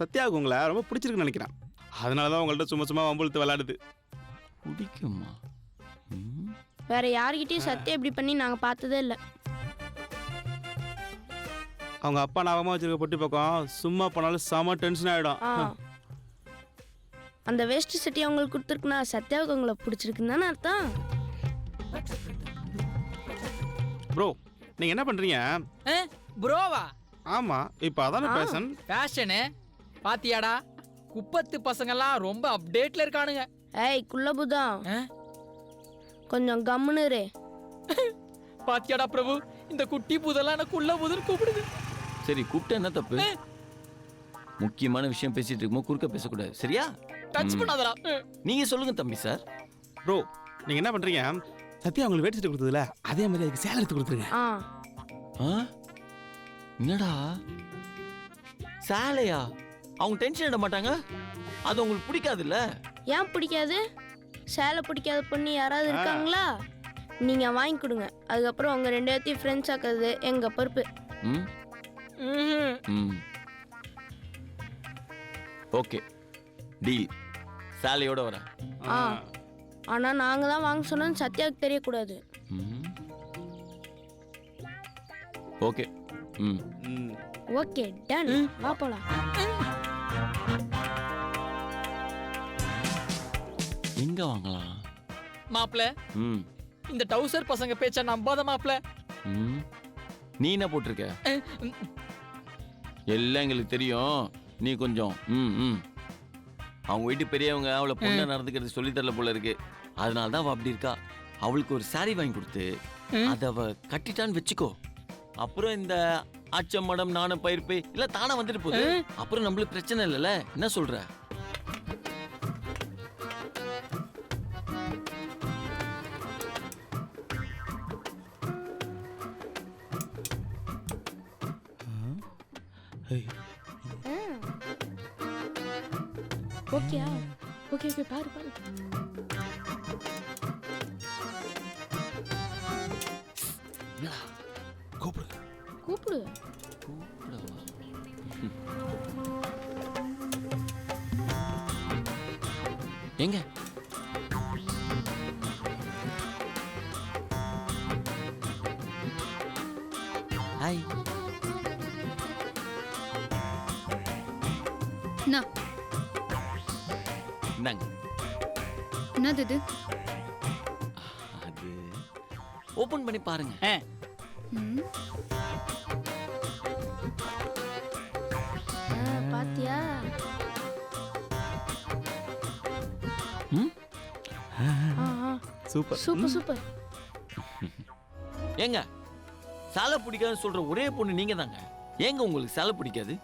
சத்யாவுக்கு உங்களை ரொம்ப பிடிச்சிருக்குன்னு நினைக்கிறேன். அதனால தான் உங்கள்கிட்ட சும்மா சும்மா வம்புழுத்து விளையாடுது. பிடிக்குமா? வேற யார்கிட்டயும் சத்யா இப்படி பண்ணி நாங்க பார்த்ததே இல்லை. அவங்க அப்பா ஞாபகமாக வச்சிருக்க பொட்டி பக்கம் சும்மா போனாலும் செம டென்ஷன் ஆகிடும். அந்த வேஸ்ட் சட்டி அவங்களுக்கு கொடுத்துருக்குன்னா சத்யாவுக்கு உங்களை பிடிச்சிருக்குன்னு தானே அர்த்தம். ப்ரோ நீங்கள் என்ன பண்ணுறீங்க? ப்ரோவா? ஆமாம், இப்போ அதானே ஃபேஷனு பாத்தியாடா? குப்பத்து பசங்கெல்லாம் ரொம்ப அப்டேட்ல இருக்கானுங்க. ஏய் குள்ளபுதம், கொஞ்சம் கம்முனுரே. பாத்தியாடா பிரபு, இந்த குட்டி புதெல்லாம் எனக்கு குள்ள புதன் கூப்பிடுது. சரி, கூப்பிட்டா என்ன தப்பு? முக்கியமான விஷயம் பேசிட்டு இருக்கும்போது குறுக்க பேசக்கூடாது, சரியா? டச் பண்ணாதடா. நீங்க சொல்லுங்க தம்பி சார். ப்ரோ நீங்கள் என்ன பண்ணுறீங்க? சத்யா உங்களுக்கு வேட்டி சட்டை கொடுத்ததுல அதே மாதிரி அதுக்கு சேலை எடுத்து கொடுத்துருங்க. என்னடா சேலையா? அவங்க டென்ஷன் ஆட மாட்டாங்க? அது உங்களுக்கு பிடிக்காதுல்ல? ஏன் பிடிக்காது? சேலை பிடிக்காத பொண்ணு யாராவது இருக்காங்களா? நீங்க வாங்கி கொடுங்க, அதுக்கப்புறம் உங்க 2 பேர்த்தையும் ஃப்ரெண்ட்ஸ் ஆக்குறது எங்க பொறுப்பு. Okay deal. சேலையோட வரேன். ஆனா நாங்க தான் வாங்க சொன்னோம், சத்யாவுக்கு தெரியக்கூடாது. ஓகே. Okay done. வா போலாம். எங்க வாங்கலாம் மாப்ள? இந்த டவுசர் பசங்க பேச்ச நம்பாத மாப்ள. நீ என்ன போட்டிருக்க? எல்லாம் எங்களுக்கு தெரியும். நீ கொஞ்சம் அவங்க வீட்டு பெரியவங்க அவளை பொண்ணை நடந்துக்கிறது சொல்லி தரல போல இருக்கு. அதனால தான் அவள் அப்படி இருக்கா. அவளுக்கு ஒரு சாரி வாங்கி கொடுத்து அதை அவ கட்டிட்டான்னு வச்சுக்கோ. அப்புறம் இந்த ஆச்சம் மடம் நானும் பயிர்ப்பு இல்ல தானே வந்துட்டு போகுது. அப்புறம் நம்மளுக்கு பிரச்சனை இல்லைல்ல. என்ன சொல்ற? ஓகேயா? ஓகே ஓகே, பாரு பாரு. கூப்பிடு கூப்பிடு. எங்க? ஹாய். என்னது இது? அது ஓபன் பண்ணி பாருங்க. பாத்தியா? Super super super. ஏங்க, சேலை பிடிக்காதுன்னு சொல்ற ஒரே பொண்ணு நீங்க தாங்க. ஏங்க உங்களுக்கு சேலை பிடிக்காது?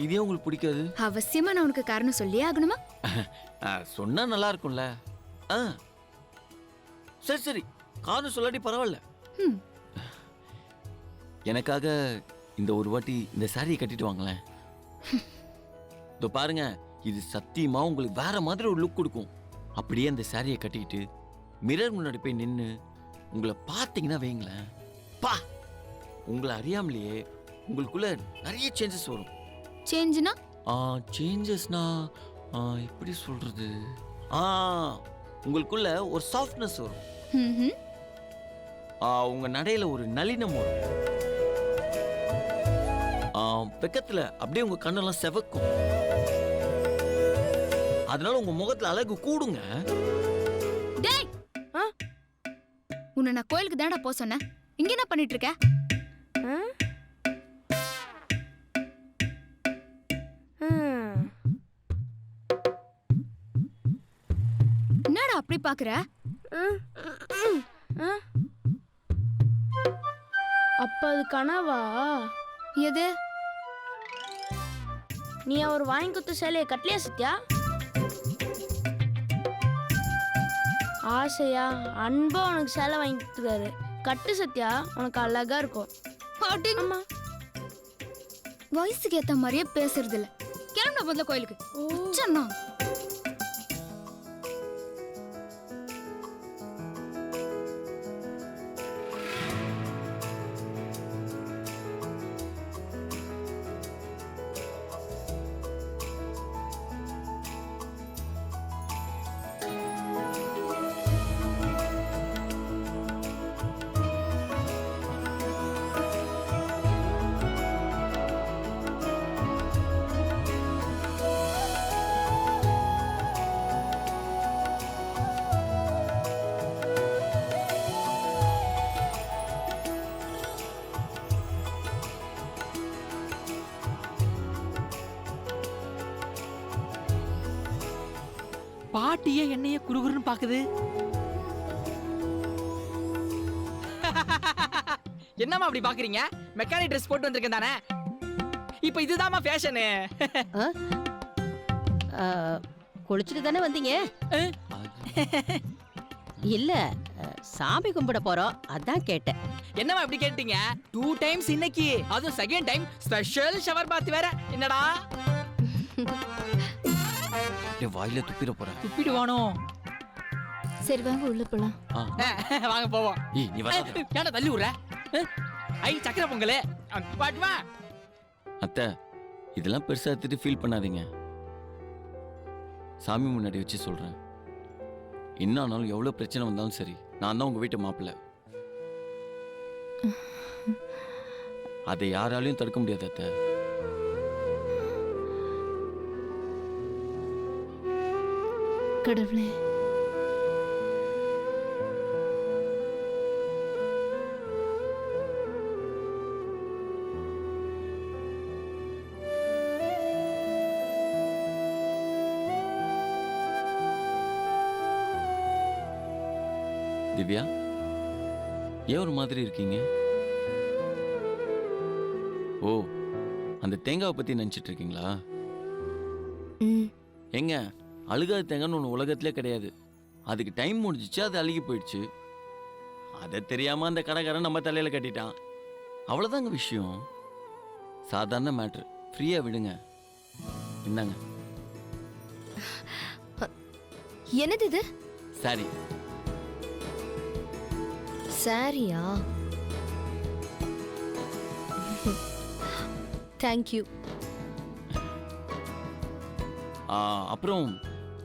இதே உங்களுக்கு பிடிக்காது? அவசியமா நான் உனக்கு காரணம் சொல்லியே ஆகணுமா? சொன்னா நல்லா இருக்கும்ல. சரி சரி, காரணம் சொல்லாட்டி பரவாயில்ல. எனக்காக இந்த ஒரு வாட்டி இந்த சாரியை கட்டிட்டு வாங்களேன். இதோ பாருங்க, இது சத்தியமா உங்களுக்கு வேற மாதிரி ஒரு லுக் கொடுக்கும். அப்படியே அந்த சாரியை கட்டிக்கிட்டு மிரர் முன்னாடி போய் நின்று உங்களை பார்த்தீங்கன்னா வைங்களேன், பா, உங்களை அறியாமலேயே உங்களுக்குள்ள நிறைய சேஞ்சஸ் வரும். சேஞ்சுனா? சேஞ்சஸ்னா எப்படி சொல்றது? உங்களுக்குள்ள ஒரு சாஃப்ட்னஸ் வரும். உங்க நடையில ஒரு நளினம் வரும். வெக்கத்துல அப்படியே உங்க கண்ணெல்லாம் செவக்கும். அதனால உங்க முகத்துல அழகு கூடுங்க. டேய், உன்னை நான் கோயிலுக்கு தானடா போக சொன்னேன். இங்க என்ன பண்ணிட்டு இருக்க? என்னடா அப்படி பாக்குற? அப்ப அது கனவா? எது? நீ அவர் வாங்கி கொடுத்த சேலையை கட்டலையா சத்யா? ஆசையா அன்பா உனக்கு சேலை வாங்கி கொடுத்துருக்காரு. கட்டு சத்யா, உனக்கு அழகா இருக்கும். அம்மா, வயசுக்கு ஏத்த மாதிரியே பேசுறது இல்ல. கிளம்புன பதில கோயிலுக்கு. உச்சன்னா பாட்டியே என்னைய குறுகுறுன்னு பாக்குது. என்னம்மா அப்படி பாக்குறீங்க? மெக்கானிக் ட்ரெஸ் போட்டு வந்திருக்கேன் தானே. இப்ப இதுதாம்மா ஃபேஷனு. குளிச்சுட்டு தானே வந்தீங்க? இல்ல, சாமி கும்பிட போறோம், அதான் கேட்டேன். என்னம்மா இப்படி கேட்டீங்க? 2 டைம்ஸ் இன்னைக்கு, அதுவும் செகண்ட் டைம் ஸ்பெஷல் ஷவர் பாத் வேற. என்னடா வாயில துப்பிட போறேன். துப்பிடுவானோ? சரி வாங்க உள்ள போலாம். வாங்க போவோம். ஏய் நீ வா. ஏன்டா தள்ளி விடுற? ஐ சக்கரை பொங்கல் பாட்டுவா. அத்தை இதெல்லாம் பெருசா எடுத்துட்டு ஃபீல் பண்ணாதீங்க. சாமி முன்னாடி வச்சு சொல்றேன். என்ன ஆனாலும் எவ்வளவு பிரச்சனை வந்தாலும் சரி, நான் தான் உங்க வீட்டு மாப்பிள்ளை. அதை யாராலையும் தடுக்க முடியாது அத்தை. கடவுளே, திவ்யா, ஏன் ஒரு மாதிரி இருக்கீங்க? ஓ, அந்த தேங்காவை பத்தி நினைச்சிட்டு இருக்கீங்களா? எங்க அழுகாத தேங்காய்னு ஒன்று உலகத்திலே கிடையாது. அதுக்கு டைம் முடிஞ்சிச்சு, அது அழுகி போயிடுச்சு. அதை தெரியாம அந்த கடைக்காரன் நம்ம தலையில கட்டிட்டான். அவ்வளோதாங்க விஷயம். சாதாரண மேட்ரு. ஃப்ரீயா விடுங்க. என்னங்க என்னது இது? சரி, சாரியா? தேங்க்யூ. அப்புறம்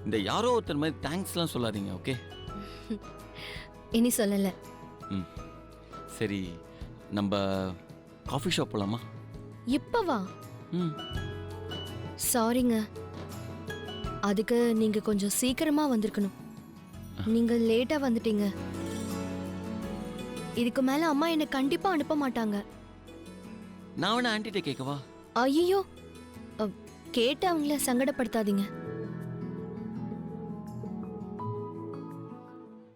இந்த யாரோ ஒருத்தர் மாதிரி தேங்க்ஸ்லாம் சொல்லாதீங்க, ஓகே? இனி சொல்லல. ம் சரி, நம்ம காஃபி ஷாப் போலாமா? இப்பவா? ம் சாரிங்க, அதுக்கு நீங்க கொஞ்சம் சீக்கிரமா வந்திருக்கணும். நீங்க லேட்டா வந்துட்டீங்க. இதுக்கு மேல அம்மா என்னை கண்டிப்பா அனுப்ப மாட்டாங்க. நான் வேணா ஆன்ட்டிட்ட கேட்கவா? ஐயோ, கேட்டு அவங்கள சங்கடப்படுத்தாதீங்க.